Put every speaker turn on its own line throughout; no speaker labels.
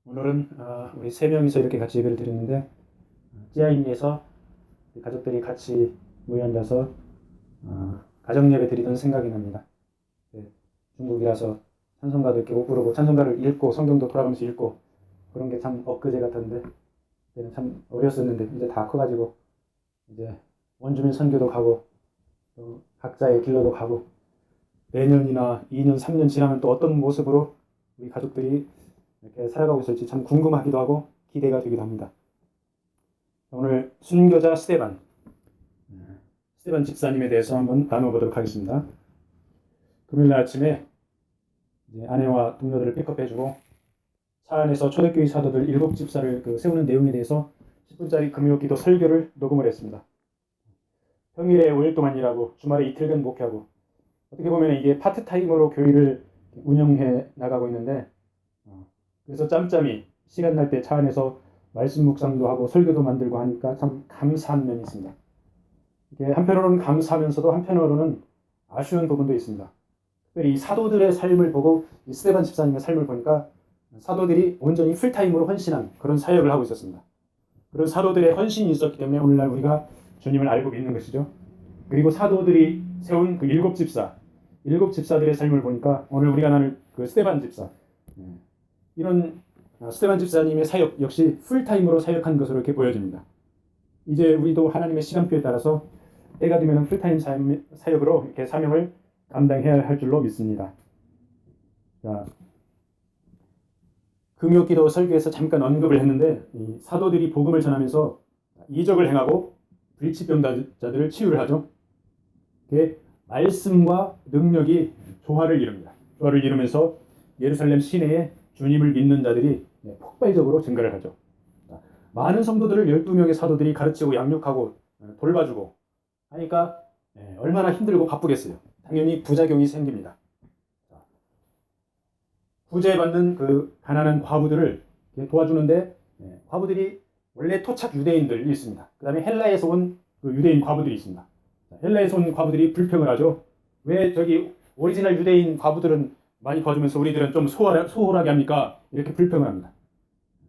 오늘은 우리 세 명이서 이렇게 같이 예배를 드렸는데 찌아인리에서 가족들이 같이 모여 앉아서 가정 예배 드리던 생각이 납니다. 중국이라서 찬송가도 이렇게 못 부르고 찬송가를 읽고 성경도 돌아가면서 읽고 그런 게 참 엊그제 같았는데 그때는 참 어렸었는데 이제 다 커가지고 이제 원주민 선교도 가고 또 각자의 길로도 가고 내년이나 2년, 3년 지나면 또 어떤 모습으로 우리 가족들이 이렇게 살아가고 있을지 참 궁금하기도 하고 기대가 되기도 합니다. 오늘 순교자 스테반 집사님에 대해서 한번 나눠보도록 하겠습니다. 금요일날 아침에 이제 아내와 동료들을 픽업해주고 차 안에서 초대교회 사도들 7집사를 세우는 내용에 대해서 10분짜리 금요기도 설교를 녹음을 했습니다. 평일에 5일 동안 일하고 주말에 이틀간 목회하고 어떻게 보면 이게 파트타임으로 교회를 운영해 나가고 있는데 그래서 짬짬이 시간 날 때 차 안에서 말씀 묵상도 하고 설교도 만들고 하니까 참 감사한 면이 있습니다. 이게 한편으로는 감사하면서도 한편으로는 아쉬운 부분도 있습니다. 특별히 이 사도들의 삶을 보고 이 스데반 집사님의 삶을 보니까 사도들이 온전히 풀타임으로 헌신한 그런 사역을 하고 있었습니다. 그런 사도들의 헌신이 있었기 때문에 오늘날 우리가 주님을 알고 믿는 것이죠. 그리고 사도들이 세운 그 7집사들의 삶을 보니까 오늘 우리가 나눌 그 스데반 집사 이런 스데반 집사님의 사역 역시 풀타임으로 사역한 것으로 이렇게 보여집니다. 이제 우리도 하나님의 시간표에 따라서 때가 되면 풀타임 사역으로 이렇게 사명을 감당해야 할 줄로 믿습니다. 자, 금요기도 설교에서 잠깐 언급을 했는데 이 사도들이 복음을 전하면서 이적을 행하고 불치병자들을 치유를 하죠. 이게 말씀과 능력이 조화를 이룹니다. 조화를 이루면서 예루살렘 시내에 주님을 믿는 자들이 폭발적으로 증가를 하죠. 많은 성도들을 12명의 사도들이 가르치고 양육하고 돌봐주고 하니까 얼마나 힘들고 바쁘겠어요. 당연히 부작용이 생깁니다. 구제받는 그 가난한 과부들을 도와주는데 과부들이 원래 토착 유대인들이 있습니다. 그 다음에 헬라에서 온 그 유대인 과부들이 있습니다. 헬라에서 온 과부들이 불평을 하죠. 왜 저기 오리지널 유대인 과부들은 많이 도와주면서 우리들은 좀 소홀하게 합니까? 이렇게 불평을 합니다.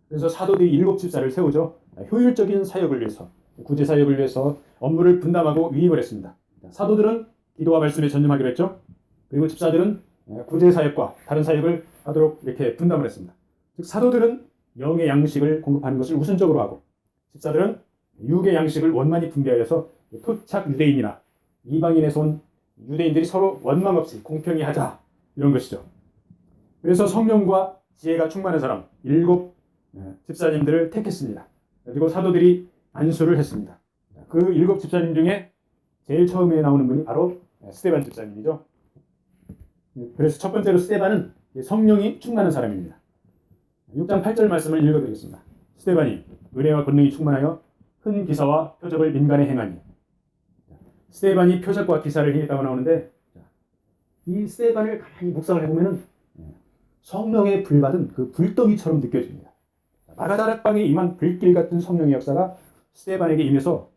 그래서 사도들이 7집사를 세우죠. 효율적인 사역을 위해서, 구제 사역을 위해서 업무를 분담하고 위임을 했습니다. 사도들은 기도와 말씀에 전념하기로 했죠. 그리고 집사들은 구제 사역과 다른 사역을 하도록 이렇게 분담을 했습니다. 즉 사도들은 영의 양식을 공급하는 것을 우선적으로 하고 집사들은 육의 양식을 원만히 분배하여서 토착 유대인이나 이방인에서 온 유대인들이 서로 원망 없이 공평히 하자 이런 것이죠. 그래서 성령과 지혜가 충만한 사람 7 집사님들을 택했습니다. 그리고 사도들이 안수를 했습니다. 그 7 집사님 중에 제일 처음에 나오는 분이 바로 스데반 집사님이죠. 그래서 첫 번째로 스데반은 성령이 충만한 사람입니다. 6장 8절 말씀을 읽어드리겠습니다. 스데반이 은혜와 권능이 충만하여 큰 기사와 표적을 민간에 행하니. 스데반이 표적과 기사를 행했다고 나오는데 이 스데반을 가만히 묵상을 해보면 성령의 불받은 그 불덩이처럼 느껴집니다. 마가다락방에 임한 불길 같은 성령의 역사가 스데반에게 임해서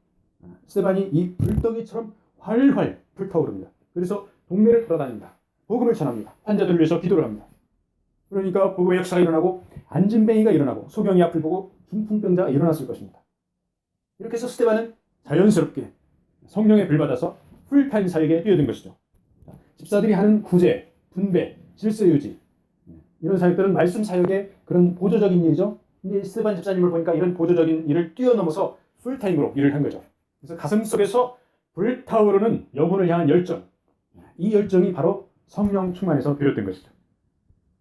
스데반이 이 불덩이처럼 활활 불타오릅니다. 그래서 동네를 돌아다닙니다. 복음을 전합니다. 환자들을 위해서 기도를 합니다. 그러니까 복음의 역사가 일어나고 안진뱅이가 일어나고 소경이 앞을 보고 중풍병자가 일어났을 것입니다. 이렇게 해서 스데반은 자연스럽게 성령에 불받아서 풀타임 사역에 뛰어든 것이죠. 집사들이 하는 구제, 분배, 질서유지 이런 사역들은 말씀 사역의 그런 보조적인 일이죠. 근데 스데반 집사님을 보니까 이런 보조적인 일을 뛰어넘어서 풀타임으로 일을 한 거죠. 그래서 가슴 속에서 불타오르는 영혼을 향한 열정, 이 열정이 바로 성령 충만에서 비롯된 것이죠.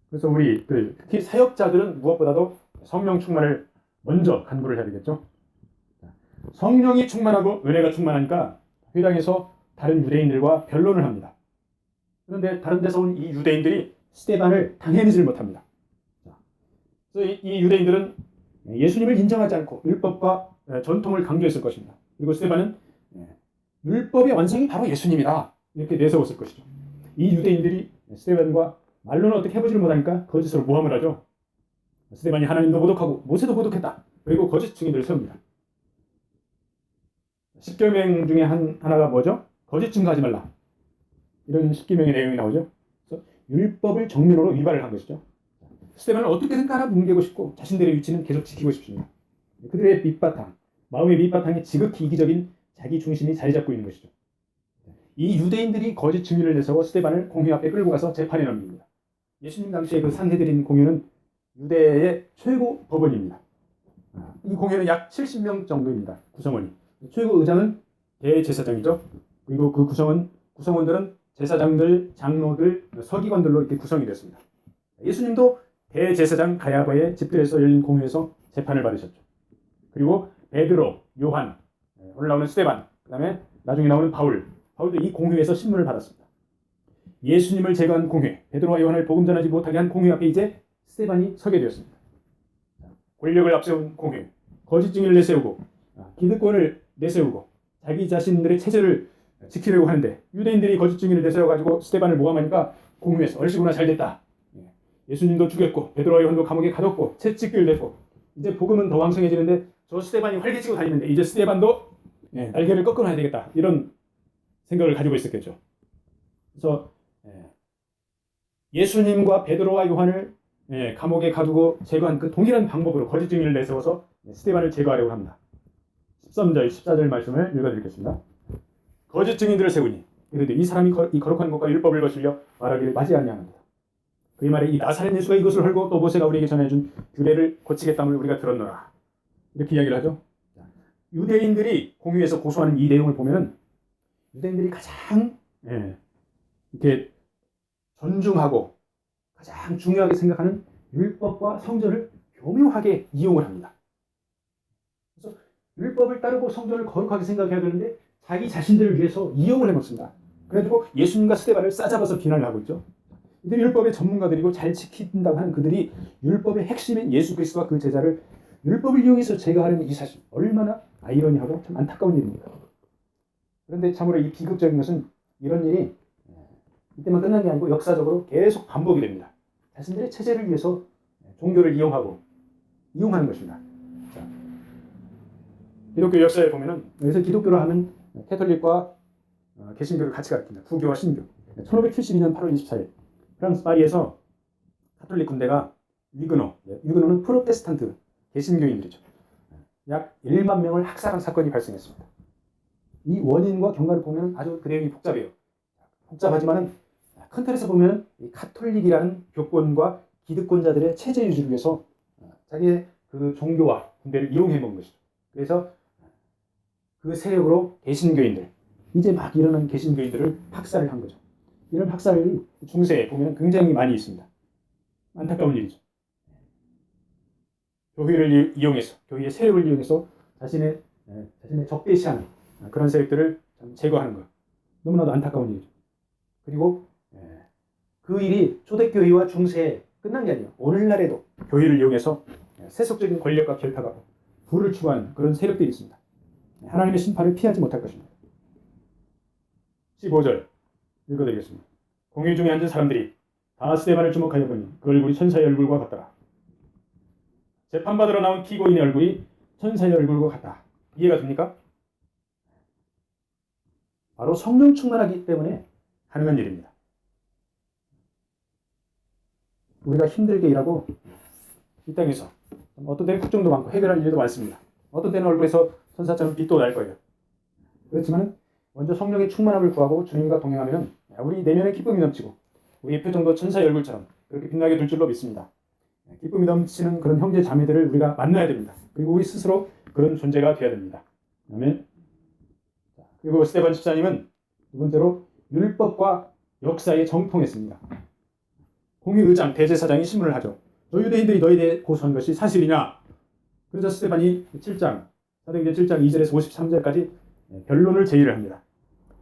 그래서 우리 특히 사역자들은 무엇보다도 성령 충만을 먼저 간구를 해야 되겠죠. 성령이 충만하고 은혜가 충만하니까 회당에서 다른 유대인들과 변론을 합니다. 그런데 다른 데서 온 이 유대인들이 스데반을 당해내질 못합니다. 그래서 이 유대인들은 예수님을 인정하지 않고 율법과 전통을 강조했을 것입니다. 그리고 스데반은 율법의 완성이 바로 예수님이다 이렇게 내세웠을 것이죠. 이 유대인들이 스데반과 말로는 어떻게 해보지를 못하니까 거짓으로 모함을 하죠. 스데반이 하나님도 모독하고 모세도 모독했다. 그리고 거짓 증인들을 세웁니다. 십계명 중에 하나가 뭐죠? 거짓 증거하지 말라. 이런 십계명의 내용이 나오죠. 그래서 율법을 정면으로 위반을 한 것이죠. 스데반을 어떻게든 깔아뭉개고 싶고 자신들의 위치는 계속 지키고 싶습니다. 그들의 밑바탕, 마음의 밑바탕에 지극히 이기적인 자기 중심이 자리 잡고 있는 것이죠. 이 유대인들이 거짓 증인을 내세워 스데반을 공회 앞에 끌고 가서 재판에 넘깁니다. 예수님 당시에 그 산헤드린 공회는 유대의 최고 법원입니다. 이 공회는 약 70명 정도입니다. 구성원이. 최고 의장은 대제사장이죠. 그리고 그 구성원들은 제사장들, 장로들, 서기관들로 이렇게 구성이 됐습니다. 예수님도 대제사장 가야바의 집들에서 열린 공회에서 재판을 받으셨죠. 그리고 베드로, 요한, 오늘 나오는 스데반, 그 다음에 나중에 나오는 바울도 이 공회에서 신문을 받았습니다. 예수님을 제거한 공회, 베드로와 요한을 복음 전하지 못하게 한 공회 앞에 이제 스데반이 서게 되었습니다. 권력을 앞세운 공회, 거짓 증인을 내세우고 기득권을 내세우고 자기 자신들의 체제를 지키려고 하는데 유대인들이 거짓 증인을 내세워가지고 스데반을 모함하니까 공회에서 얼씨구나 잘됐다. 예수님도 죽였고 베드로와 요한도 감옥에 가뒀고 채찍질 냈고 이제 복음은 더 왕성해지는데 저 스데반이 활개치고 다니는데 이제 스데반도 날개를 꺾어놔야 되겠다. 이런 생각을 가지고 있었겠죠. 그래서 예수님과 베드로와 요한을 감옥에 가두고 제거한 그 동일한 방법으로 거짓 증인을 내세워서 스데반을 제거하려고 합니다. 13절, 14절 말씀을 읽어드리겠습니다. 거짓 증인들을 세우니 이르되 이 사람이 이 거룩한 것과 율법을 거슬려 말하기를 맞이 아니하는도다. 그의 말에 이 나사렛 예수가 이것을 헐고 또 모세가 우리에게 전해준 규례를 고치겠다함을 우리가 들었노라. 이렇게 이야기를 하죠. 유대인들이 공회에서 고소하는 이 내용을 보면은 유대인들이 가장 이렇게 존중하고 가장 중요하게 생각하는 율법과 성전을 교묘하게 이용을 합니다. 그래서 율법을 따르고 성전을 거룩하게 생각해야 되는데 자기 자신들을 위해서 이용을 해놓습니다. 그래가지고 예수님과 스데반을 싸잡아서 비난을 하고 있죠. 이들이 율법의 전문가들이고 잘 지킨다고 하는 그들이 율법의 핵심인 예수 그리스도와 그 제자를 율법을 이용해서 제거하려는 이 사실 얼마나 아이러니하고 참 안타까운 일입니다. 그런데 참으로 이 비극적인 것은 이런 일이 이때만 끝난 게 아니고 역사적으로 계속 반복이 됩니다. 자신들의 체제를 위해서 종교를 이용하는 것입니다. 자, 기독교 역사에 보면은 여기서 기독교를 하면 캐톨릭과 개신교를 같이 가르칩니다. 부교와 신교. 1572년 8월 24일 프랑스 파리에서 카톨릭 군대가 위그노는 프로테스탄트 개신교인들이죠. 약 1만 명을 학살한 사건이 발생했습니다. 이 원인과 경과를 보면 아주 그 내용이 복잡해요. 복잡하지만은 큰 틀에서 보면 카톨릭이라는 교권과 기득권자들의 체제 유지를 위해서 자기의 그 종교와 군대를 이용해 본 것이죠. 그래서 그 세력으로 개신교인들, 이제 막 일어난 개신교인들을 학살을 한 거죠. 이런 학살이 중세에 보면 굉장히 많이 있습니다. 안타까운 일이죠. 교회를 이용해서, 교회의 세력을 이용해서 자신의 적대시하는 그런 세력들을 제거하는 것. 너무나도 안타까운 일이죠. 그리고 그 일이 초대교회와 중세에 끝난 게 아니에요. 오늘날에도 교회를 이용해서 세속적인 권력과 결탁하고 부를 추구하는 그런 세력들이 있습니다. 하나님의 심판을 피하지 못할 것입니다. 15절 읽어드리겠습니다. 공회 중에 앉은 사람들이 다 스데반을 주목하여 보니 그 얼굴이 천사의 얼굴과 같더라. 재판받으러 나온 피고인의 얼굴이 천사의 얼굴과 같다. 이해가 됩니까? 바로 성령 충만하기 때문에 가능한 일입니다. 우리가 힘들게 일하고 이 땅에서 어떤 때는 걱정도 많고 해결할 일도 많습니다. 어떤 때는 얼굴에서 천사처럼 빛도 날 거예요. 그렇지만 먼저 성령의 충만함을 구하고 주님과 동행하면 우리 내면에 기쁨이 넘치고 우리의 표정도 천사의 얼굴처럼 그렇게 빛나게 될 줄로 믿습니다. 기쁨이 넘치는 그런 형제 자매들을 우리가 만나야 됩니다. 그리고 우리 스스로 그런 존재가 되어야 됩니다. 아멘. 그리고 스데반 집사님은 두 번째로 율법과 역사에 정통했습니다. 공의의장 대제사장이 신문을 하죠. 저 유대인들이 너희에 대해 고소한 것이 사실이냐? 그래서 스데반이 7장, 사도행전 7장 2절에서 53절까지 변론을 제의를 합니다.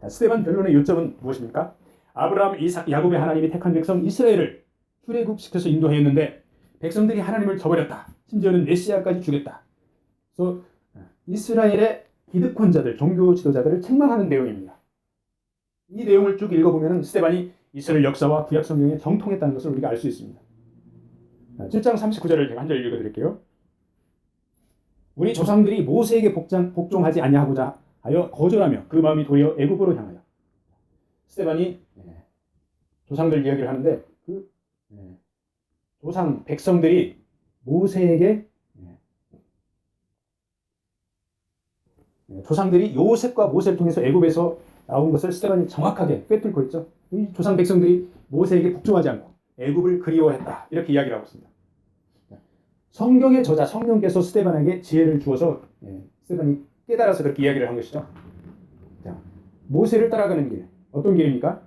스데반 변론의 요점은 무엇입니까? 아브라함, 이삭, 야곱의 하나님이 택한 백성 이스라엘을 출애굽시켜서 인도하였는데 백성들이 하나님을 저버렸다. 심지어는 메시아까지 죽였다. 그래서 이스라엘의 기득권자들, 종교 지도자들을 책망하는 내용입니다. 이 내용을 쭉 읽어보면 스데반이 이스라엘 역사와 구약 성경에 정통했다는 것을 우리가 알 수 있습니다. 7장 39절을 제가 한 절 읽어드릴게요. 우리 조상들이 모세에게 복종하지 아니하고자 하여 거절하며 그 마음이 도리어 애굽으로 향하여. 스데반이 조상들 이야기를 하는데 조상 백성들이 모세에게 조상들이 요셉과 모세를 통해서 애굽에서 나온 것을 스데반이 정확하게 꿰뚫고 있죠. 이 조상 백성들이 모세에게 복종하지 않고 애굽을 그리워했다. 이렇게 이야기를 하고 있습니다. 성경의 저자 성령께서 스데반에게 지혜를 주어서 스데반이 깨달아서 그렇게 이야기를 한 것이죠. 자, 모세를 따라가는 길. 어떤 길입니까?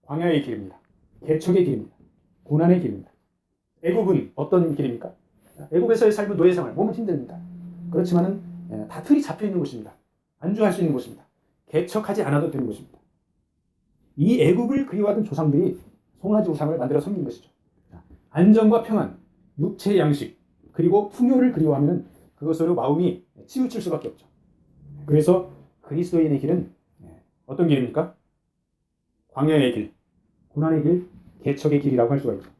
광야의 길입니다. 개척의 길입니다. 고난의 길입니다. 애굽은 어떤 길입니까? 애굽에서의 삶은 노예생활, 몸은 힘듭니다. 그렇지만은 다 틀이 잡혀 있는 곳입니다. 안주할 수 있는 곳입니다. 개척하지 않아도 되는 곳입니다. 이 애굽을 그리워하던 조상들이 송아지 우상을 만들어 섬긴 것이죠. 안정과 평안, 육체의 양식, 그리고 풍요를 그리워하면 그것으로 마음이 치우칠 수밖에 없죠. 그래서 그리스도인의 길은 어떤 길입니까? 광야의 길, 고난의 길, 개척의 길이라고 할 수가 있죠.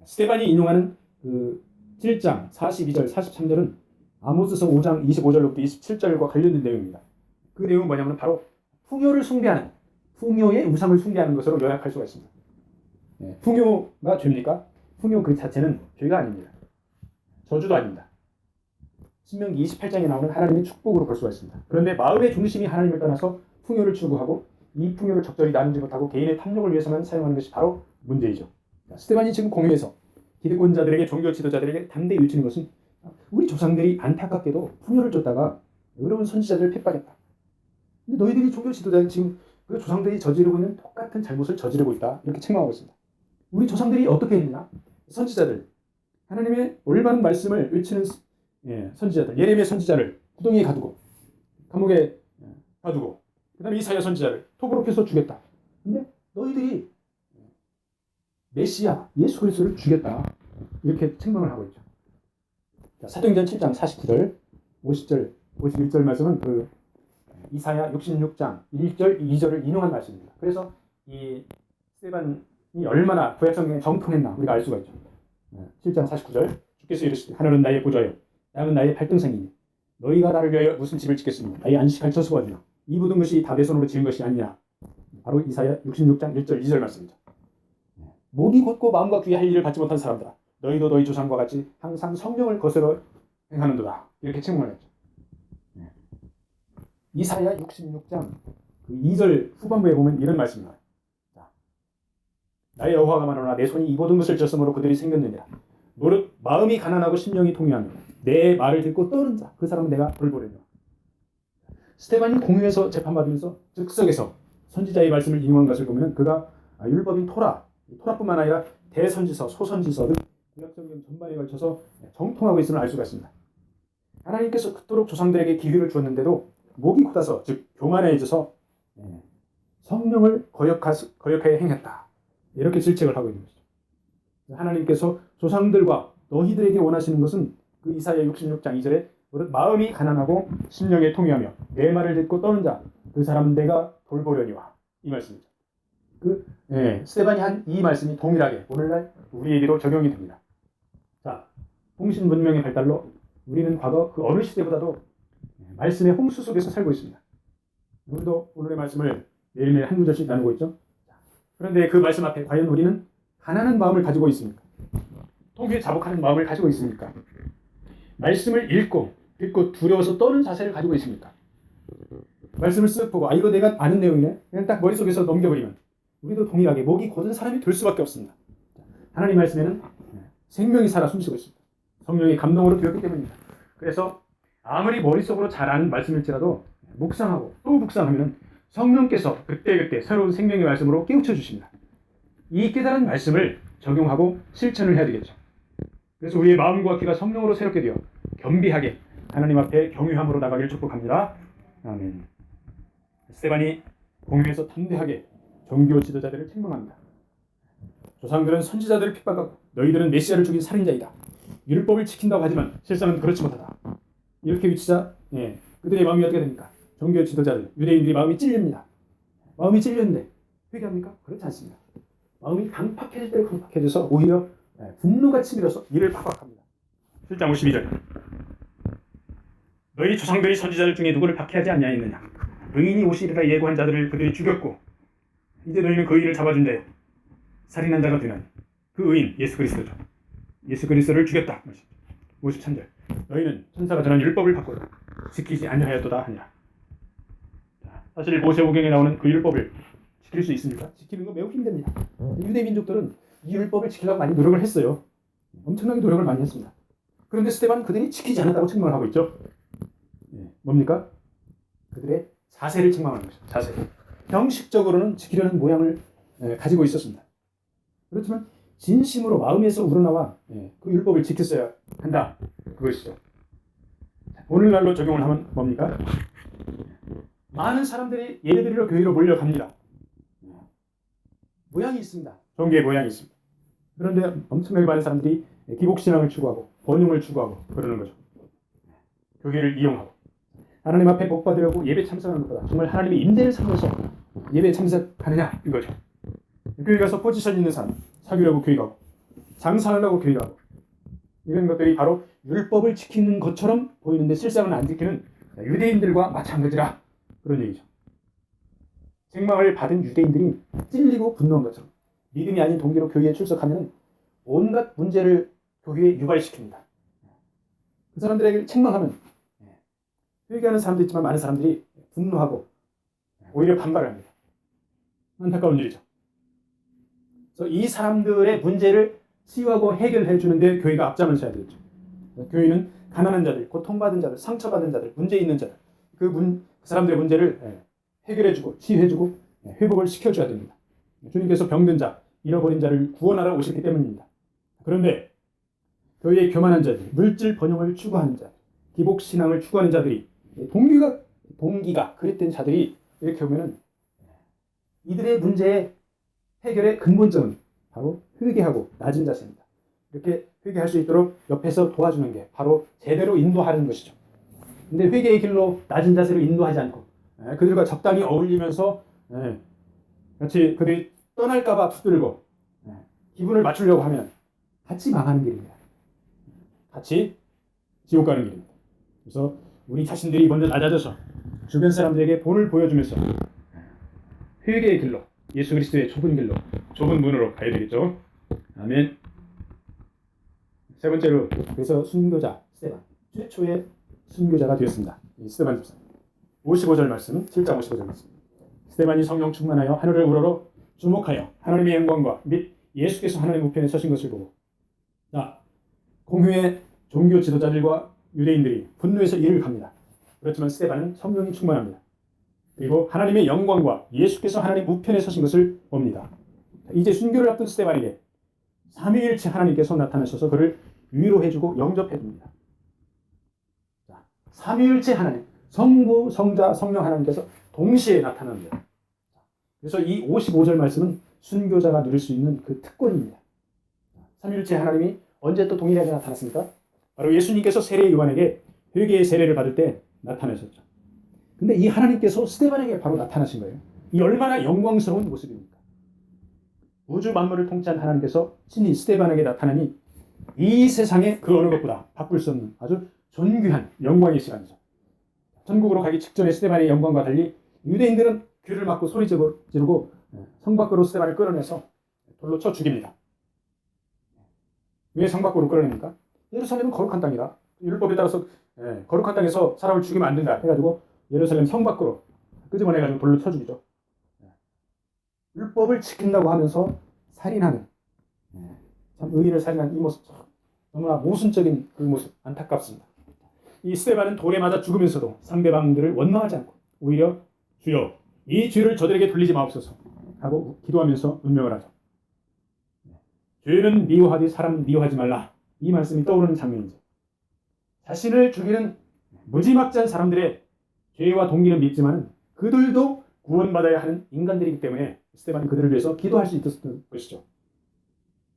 스데반이 인용하는 그 7장 42절, 43절은 아모스서 5장 25절로부터 27절과 관련된 내용입니다. 그 내용은 뭐냐면 바로 풍요를 숭배하는, 풍요의 우상을 숭배하는 것으로 요약할 수가 있습니다. 풍요가 죄입니까? 풍요 그 자체는 죄가 아닙니다. 저주도 아닙니다. 신명기 28장에 나오는 하나님의 축복으로 볼 수가 있습니다. 그런데 마음의 중심이 하나님을 떠나서 풍요를 추구하고 이 풍요를 적절히 나누지 못하고 개인의 탐욕을 위해서만 사용하는 것이 바로 문제이죠. 스데반이 지금 공회에서 기득권자들에게, 종교 지도자들에게 담대히 외치는 것은 우리 조상들이 안타깝게도 풍요를 쫓다가 의로운 선지자들을 핍박했다. 근데 너희들이 종교 지도자는 지금 그 조상들이 저지르고 있는 똑같은 잘못을 저지르고 있다. 이렇게 책망하고 있습니다. 우리 조상들이 어떻게 했느냐? 선지자들, 하나님의 올바른 말씀을 외치는 선지자들, 예레미야 선지자를 구덩이에 가두고 감옥에 가두고 그 다음에 이사야 선지자를 톱으로 펴서 죽였다. 근데 너희들이 메시아 예수 그리스도를 죽였다. 이렇게 책망을 하고 있죠. 자, 사도행전 7장 49절, 50절, 51절 말씀은 그 이사야 66장 1절, 2절을 인용한 말씀입니다. 그래서 이 스데반이 얼마나 구약성경에 정통했나 우리가 알 수가 있죠. 7장 49절, 주께서 이르시되 하늘은 나의 보좌요 땅은 나의 발등상이니 너희가 나를 위하여 무슨 집을 짓겠으며 나의 안식할 처소가 어디냐 이 모든 것이 다 내 손으로 지은 것이 아니냐. 바로 이사야 66장 1절 2절 말씀이죠. 목이 곧고 마음과 귀에 할 일을 받지 못한 사람들아 너희도 너희 조상과 같이 항상 성령을 거스러 행하는도다. 이렇게 책망을 했죠. 이사야 66장 2절 후반부에 보면 이런 말씀입니다. 나의 여호와가 말하노라 내 손이 이 모든 것을 졌으므로 그들이 생겼느니라. 노릇 마음이 가난하고 심령이 통회하며 내 말을 듣고 떠는 자 그 사람은 내가 돌보려니와. 스데반이 공회에서 재판받으면서 즉석에서 선지자의 말씀을 인용한 것을 보면 그가 율법인 토라뿐만 아니라 대선지서, 소선지서 등 구약성경 전반에 걸쳐서 정통하고 있음을 알 수가 있습니다. 하나님께서 그토록 조상들에게 기회를 주었는데도 목이 굳어서 즉 교만해져서 성령을 거역하여 행했다. 이렇게 질책을 하고 있는 것이죠. 하나님께서 조상들과 너희들에게 원하시는 것은 그 이사야 66장 2절에 마음이 가난하고 심령에 통회하며 내 말을 듣고 떠는 자 그 사람은 내가 돌보려니와 이 말씀이죠. 스데반이 한 이 말씀이 동일하게 오늘날 우리에게도 적용이 됩니다. 자, 통신 문명의 발달로 우리는 과거 그 어느 시대보다도 말씀의 홍수 속에서 살고 있습니다. 우리도 오늘의 말씀을 매일매일 한 구절씩 나누고 있죠. 그런데 그 말씀 앞에 과연 우리는 가난한 마음을 가지고 있습니까? 통회에 자복하는 마음을 가지고 있습니까? 말씀을 읽고 듣고 두려워서 떠는 자세를 가지고 있습니까? 말씀을 쓱 보고 이거 내가 아는 내용이네 그냥 딱 머릿속에서 넘겨버리면 우리도 동일하게 목이 곧은 사람이 될 수밖에 없습니다. 하나님 말씀에는 생명이 살아 숨쉬고 있습니다. 성령의 감동으로 되었기 때문입니다. 그래서 아무리 머릿속으로 잘 아는 말씀일지라도 묵상하고 또 묵상하면 성령께서 그때그때 새로운 생명의 말씀으로 깨우쳐 주십니다. 이 깨달은 말씀을 적용하고 실천을 해야 되겠죠. 그래서 우리의 마음과 귀가 성령으로 새롭게 되어 겸비하게 하나님 앞에 경유함으로 나가기를 축복합니다. 아멘. 스데반이 공회에서 담대하게 종교 지도자들을 책망합니다. 조상들은 선지자들을 핍박하고 너희들은 메시아를 죽인 살인자이다. 율법을 지킨다고 하지만 실상은 그렇지 못하다. 이렇게 외치자 그들의 마음이 어떻게 됩니까? 종교 지도자들, 유대인들이 마음이 찔립니다. 마음이 찔렸는데 회개합니까? 그렇지 않습니다. 마음이 강팍해질 때 강팍해져서 오히려 분노가 치밀어서 이를 팍팍합니다. 7장 52절 너희 조상들이 선지자들 중에 누구를 박해하지 아니하였느냐? 의인이 오시리라 예고한 자들을 그들이 죽였고 이제 너희는 그 의인을 잡아준 데 살인한 자가 되나니 그 의인 예수 그리스도죠. 예수 그리스도를 죽였다. 53절. 너희는 천사가 전한 율법을 받고 지키지 아니하였도다 하니라. 사실 모세오경에 나오는 그 율법을 지킬 수 있습니까? 지키는 건 매우 힘듭니다. 유대 민족들은 이 율법을 지키려고 많이 노력을 했어요. 엄청나게 노력을 많이 했습니다. 그런데 스데반은 그들이 지키지 않았다고 책망을 하고 있죠. 뭡니까? 그들의 자세를 책망하는 것이죠. 자세. 형식적으로는 지키려는 모양을 가지고 있었습니다. 그렇지만 진심으로 마음에서 우러나와 그 율법을 지켰어야 한다. 그것이죠. 오늘날로 적용을 하면 뭡니까? 많은 사람들이 예배드리러 교회로 몰려갑니다. 모양이 있습니다. 종교의 모양이 있습니다. 그런데 엄청나게 많은 사람들이 기복신앙을 추구하고 번영을 추구하고 그러는 거죠. 교회를 이용하고 하나님 앞에 복 받으려고 예배 참석하는 것보다 정말 하나님의 임재를 삼아서 예배에 참석하느냐 이거죠. 교회 가서 포지션 있는 사람 사귀려고 교회 가고 장사하려고 교회 가고 이런 것들이 바로 율법을 지키는 것처럼 보이는데 실상은 안 지키는 유대인들과 마찬가지라 그런 얘기죠. 책망을 받은 유대인들이 찔리고 분노한 것처럼 믿음이 아닌 동기로 교회에 출석하면 온갖 문제를 교회에 유발시킵니다. 그 사람들에게 책망하면 회개하는 사람도 있지만 많은 사람들이 분노하고 오히려 반발을 합니다. 안타까운 일이죠. 그래서 이 사람들의 문제를 치유하고 해결해 주는데 교회가 앞장을 서야 되겠죠. 교회는 가난한 자들, 고통받은 자들, 상처받은 자들, 문제 있는 자들 그 사람들의 문제를 해결해주고 치유해주고 회복을 시켜줘야 됩니다. 주님께서 병든 자, 잃어버린 자를 구원하러 오셨기 때문입니다. 그런데 교회의 교만한 자들, 물질 번영을 추구하는 자들, 기복신앙을 추구하는 자들이 동기가 그릇된 자들이 이렇게 오면은 이들의 문제의 해결의 근본점은 바로 회개하고 낮은 자세입니다. 이렇게 회개할 수 있도록 옆에서 도와주는 게 바로 제대로 인도하는 것이죠. 근데 회개의 길로 낮은 자세로 인도하지 않고 그들과 적당히 어울리면서 같이 그들이 떠날까봐 붙들고 기분을 맞추려고 하면 같이 망하는 길입니다. 같이 지옥 가는 길입니다. 그래서 우리 자신들이 먼저 낮아져서 주변 사람들에게 본을 보여주면서 회개의 길로 예수 그리스도의 좁은 길로 좁은 문으로 가야 되겠죠. 아멘. 세 번째로 그래서 순교자 스데반 최초의 순교자가 되었습니다. 이 스데반 집사 55절 말씀 7장 55절 말씀 스데반이 성령 충만하여 하늘을 우러러 주목하여 하나님의 영광과 및 예수께서 하나님 우편에 서신 것을 보고 공회의 종교 지도자들과 유대인들이 분노해서 이를 갑니다. 그렇지만 스데반은 성령이 충만합니다. 그리고 하나님의 영광과 예수께서 하나님 우편에 서신 것을 봅니다. 이제 순교를 앞둔 스데반에게 삼위일체 하나님께서 나타나셔서 그를 위로해주고 영접해줍니다. 삼위일체 하나님, 성부, 성자, 성령 하나님께서 동시에 나타납니다. 그래서 이 55절 말씀은 순교자가 누릴 수 있는 그 특권입니다. 삼위일체 하나님이 언제 또 동일하게 나타났습니까? 바로 예수님께서 세례 요한에게 회개의 세례를 받을 때 나타나셨죠. 근데 이 하나님께서 스데반에게 바로 나타나신 거예요. 이 얼마나 영광스러운 모습입니까? 우주 만물을 통치한 하나님께서 친히 스데반에게 나타나니 이 세상의 그 어느 것보다 바꿀 수 없는 아주 존귀한 영광의 시간이죠. 천국으로 가기 직전의 스데반의 영광과 달리 유대인들은 귀를 막고 소리 지르고 성 밖으로 스데반을 끌어내서 돌로 쳐 죽입니다. 왜 성 밖으로 끌어냅니까? 예루살렘은 거룩한 땅이라 율법에 따라서 거룩한 땅에서 사람을 죽이면 안 된다 해가지고 예루살렘 성 밖으로 끄집어내가지고 돌로 쳐 죽이죠. 율법을 지킨다고 하면서 살인하는 참 의인을 살인하는 이 모습 너무나 모순적인 그 모습 안타깝습니다. 이 스데반은 돌에 맞아 죽으면서도 상대방들을 원망하지 않고 오히려 주여 이 죄를 저들에게 돌리지 마옵소서 하고 기도하면서 운명을 하죠. 죄는 미워하되 사람은 미워하지 말라 이 말씀이 떠오르는 장면이죠. 자신을 죽이는 무지막지한 사람들의 죄와 동기는 믿지만 그들도 구원받아야 하는 인간들이기 때문에 스데반은 그들을 위해서 기도할 수 있었던 것이죠.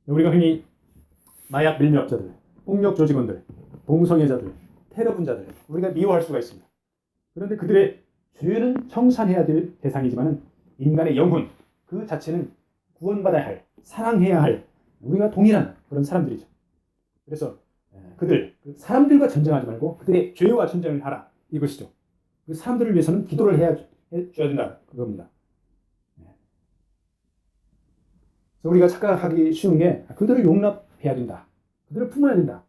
우리가 흔히 마약 밀매업자들, 폭력 조직원들, 동성애자들, 테러 분자들 우리가 미워할 수가 있습니다. 그런데 그들의 죄는 청산해야 될 대상이지만 인간의 영혼 그 자체는 구원받아야 할, 사랑해야 할 우리가 동일한 그런 사람들이죠. 그래서 그들 사람들과 전쟁하지 말고 그들의 죄와 전쟁을 하라 이것이죠. 그 사람들을 위해서는 기도를 해줘야 된다 그겁니다. 그래서 우리가 착각하기 쉬운 게 그들을 용납해야 된다. 그들을 품어야 된다.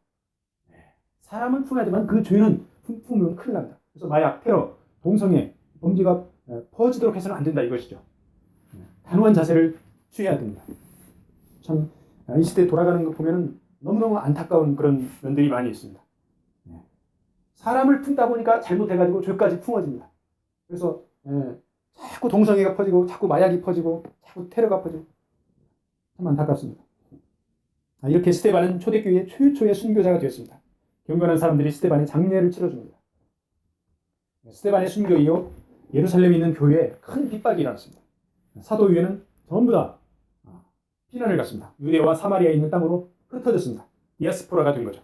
사람은 품어야 되지만 그 죄는 품으면 큰일 난다. 그래서 마약, 테러, 동성애, 범죄가 퍼지도록 해서는 안 된다 이것이죠. 단호한 자세를 취해야 됩니다. 참 이 시대 돌아가는 거 보면 너무너무 안타까운 그런 면들이 많이 있습니다. 사람을 품다 보니까 잘못해가지고 죄까지 품어집니다. 그래서 자꾸 동성애가 퍼지고 자꾸 마약이 퍼지고 자꾸 테러가 퍼지고 참 안타깝습니다. 이렇게 스데반은 초대교회의 최초의 순교자가 되었습니다. 경건한 사람들이 스데반의 장례를 치러줍니다. 스데반의 순교 이후 예루살렘에 있는 교회에 큰 핍박이 일어났습니다. 사도유회는 전부 다 피난을 갔습니다. 유대와 사마리아에 있는 땅으로 흩어졌습니다. 디아스포라가 된 거죠.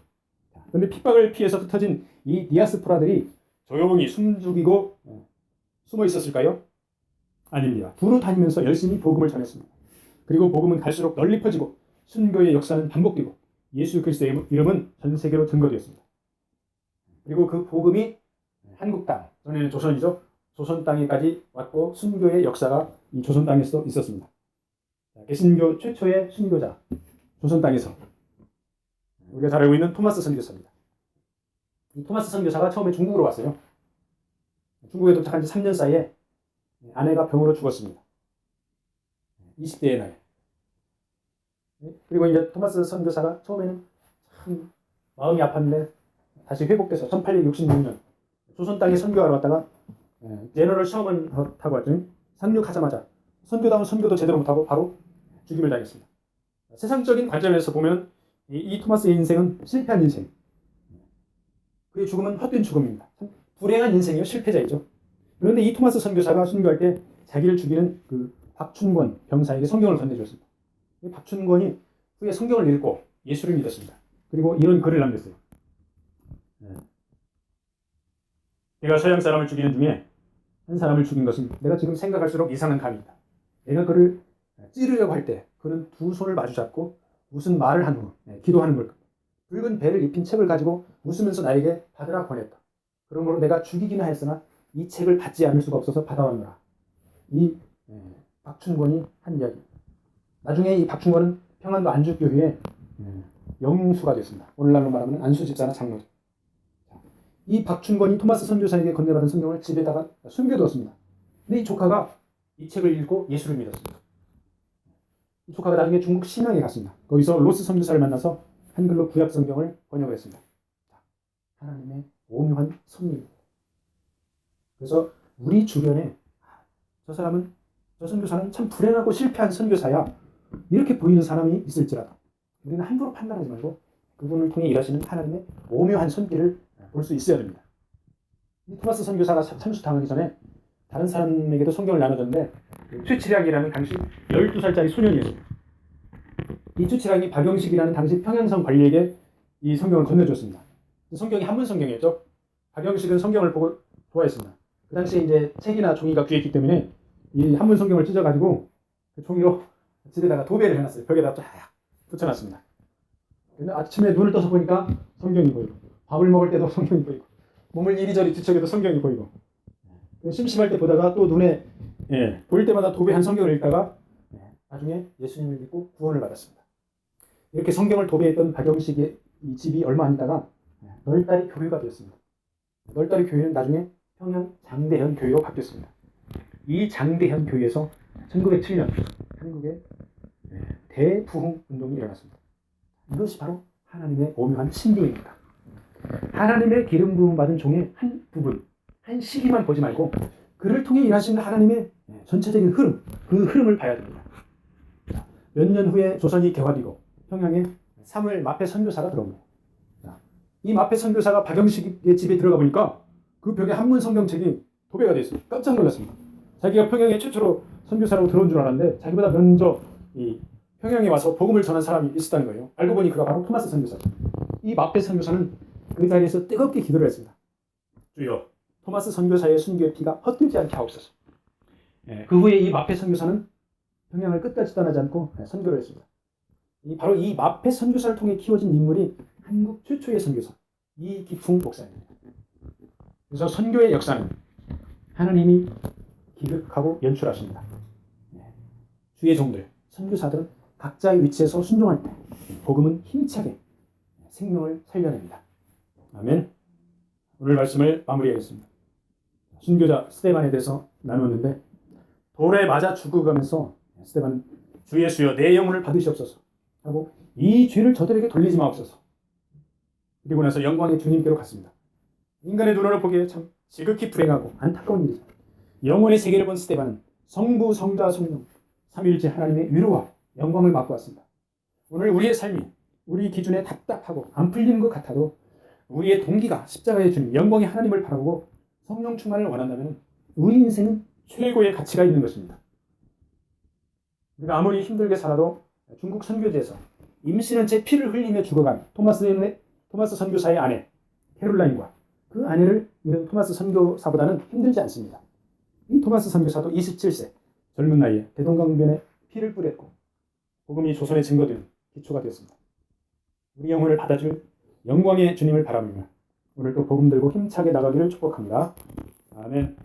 그런데 핍박을 피해서 흩어진 이 디아스포라들이 조용히 숨죽이고 숨어 있었을까요? 아닙니다. 두루 다니면서 열심히 복음을 전했습니다. 그리고 복음은 갈수록 널리 퍼지고 순교의 역사는 반복되고 예수 그리스도의 이름은 전 세계로 증거되었습니다. 그리고 그 복음이 한국 땅, 전에는 조선이죠. 조선 땅에까지 왔고 순교의 역사가 이 조선 땅에서도 있었습니다. 개신교 최초의 순교자, 조선 땅에서 우리가 잘 알고 있는 토마스 선교사입니다. 이 토마스 선교사가 처음에 중국으로 왔어요. 중국에 도착한 지 3년 사이에 아내가 병으로 죽었습니다. 20대의 나이. 그리고 이제 토마스 선교사가 처음에는 참 마음이 아팠는데 다시 회복돼서 1866년 조선 땅에 선교하러 왔다가 제너럴 셔먼 타고 왔더니 상륙하자마자 선교다운 선교도 제대로 못하고 바로 죽임을 당했습니다. 세상적인 관점에서 보면 이 토마스의 인생은 실패한 인생. 그의 죽음은 헛된 죽음입니다. 불행한 인생이요, 실패자이죠. 그런데 이 토마스 선교사가 순교할 때 자기를 죽이는 그 박춘권 병사에게 성경을 건네줬습니다. 박춘권이 후에 성경을 읽고 예수를 믿었습니다. 그리고 이런 글을 남겼어요. 내가 서양 사람을 죽이는 중에 한 사람을 죽인 것은 내가 지금 생각할수록 이상한 감이다. 내가 그를 찌르려고 할 때 그는 두 손을 마주 잡고 무슨 말을 한 후 기도하는 걸 붉은 배를 입힌 책을 가지고 웃으면서 나에게 받으라 권했다. 그러므로 내가 죽이기는 하였으나 이 책을 받지 않을 수가 없어서 받아왔노라. 이 박춘권이 한 이야기. 나중에 이 박춘권은 평안도 안주교회의 영수가 됐습니다. 오늘날로 말하면 안수집사나 장로죠. 이 박춘권이 토마스 선교사에게 건네받은 성경을 집에다가 숨겨두었습니다. 근데 이 조카가 이 책을 읽고 예수를 믿었습니다. 이 조카가 나중에 중국 신앙에 갔습니다. 거기서 로스 선교사를 만나서 한글로 구약 성경을 번역을 했습니다. 하나님의 오묘한 섭리입니다. 그래서 우리 주변에 저 선교사는 참 불행하고 실패한 선교사야 이렇게 보이는 사람이 있을지라도 우리는 함부로 판단하지 말고 그분을 통해 일하시는 하나님의 오묘한 손길을 볼 수 있어야 됩니다. 이 토마스 선교사가 참수당하기 전에 다른 사람에게도 성경을 나눠줬는데 최치량이라는 당시 12살짜리 소년이었습니다. 이 최치량이 박영식이라는 당시 평양성 관리에게 이 성경을 건네줬습니다. 성경이 한문 성경이었죠. 박영식은 성경을 보고 좋아했습니다. 그 당시에 이제 책이나 종이가 귀했기 때문에 이 한문 성경을 찢어가지고 그 종이로 집에다가 도배를 해놨어요. 벽에다 쫙 붙여놨습니다. 근데 아침에 눈을 떠서 보니까 성경이 보이고 밥을 먹을 때도 성경이 보이고 몸을 이리저리 뒤척여도 성경이 보이고 심심할 때 보다가 또 눈에 보일 때마다 도배한 성경을 읽다가 나중에 예수님을 믿고 구원을 받았습니다. 이렇게 성경을 도배했던 박영식의 이 집이 얼마 안 있다가 널다리 교회가 되었습니다. 널다리 교회는 나중에 평양 장대현 교회로 바뀌었습니다. 이 장대현 교회에서 1907년 한국에 대부흥 운동이 일어났습니다. 이것이 바로 하나님의 오묘한 신비입니다. 하나님의 기름 부음 받은 종의 한 부분, 한 시기만 보지 말고 그를 통해 일하시는 하나님의 전체적인 흐름, 그 흐름을 봐야 됩니다. 몇 년 후에 조선이 개화되고 평양에 사무엘 마페 선교사가 들어옵니다. 이 마페 선교사가 박영식의 집에 들어가 보니까 그 벽에 한문 성경책이 도배가 되어 있습니다. 깜짝 놀랐습니다. 자기가 평양에 최초로 선교사라고 들어온 줄 알았는데 자기보다 먼저 이 평양에 와서 복음을 전한 사람이 있었다는 거예요. 알고 보니 그가 바로 토마스 선교사죠. 이 마페 선교사는 그 자리에서 뜨겁게 기도를 했습니다. 주여, 토마스 선교사의 순교의 피가 헛되지 않게 하옵소서. 그 후에 이 마페 선교사는 평양을 끝까지 떠나지 않고 선교를 했습니다. 바로 이 마페 선교사를 통해 키워진 인물이 한국 최초의 선교사 이기풍 목사입니다. 그래서 선교의 역사는 하나님이 기획하고 연출하십니다. 주의 종들, 선교사들은 각자의 위치에서 순종할 때 복음은 힘차게 생명을 살려냅니다. 아멘. 오늘 말씀을 마무리하겠습니다. 순교자 스데반에 대해서 나누었는데 돌에 맞아 죽어가면서 스데반은 주 예수여 내 영혼을 받으시옵소서 하고 이 죄를 저들에게 돌리지 마옵소서. 그리고 나서 영광의 주님께로 갔습니다. 인간의 눈으로 보기에 참 지극히 불행하고 안타까운 일이죠. 영혼의 세계를 본 스데반은 성부, 성자, 성령 삼위일체 하나님의 위로와 영광을 맛고 왔습니다. 오늘 우리의 삶이 우리 기준에 답답하고 안 풀리는 것 같아도 우리의 동기가 십자가의 주님, 영광의 하나님을 바라보고 성령 충만을 원한다면 우리 인생은 최고의 가치가 있는 것입니다. 우리가 아무리 힘들게 살아도 중국 선교지에서 임신한 채 피를 흘리며 죽어간 토마스 선교사의 아내 캐롤라인과 그 아내를 잃은 토마스 선교사보다는 힘들지 않습니다. 이 토마스 선교사도 27세 젊은 나이에 대동강변에 피를 뿌렸고 복음이 조선에 증거되는 기초가 되었습니다. 우리 영혼을 받아줄 영광의 주님을 바라보며 오늘도 복음 들고 힘차게 나가기를 축복합니다. 아멘.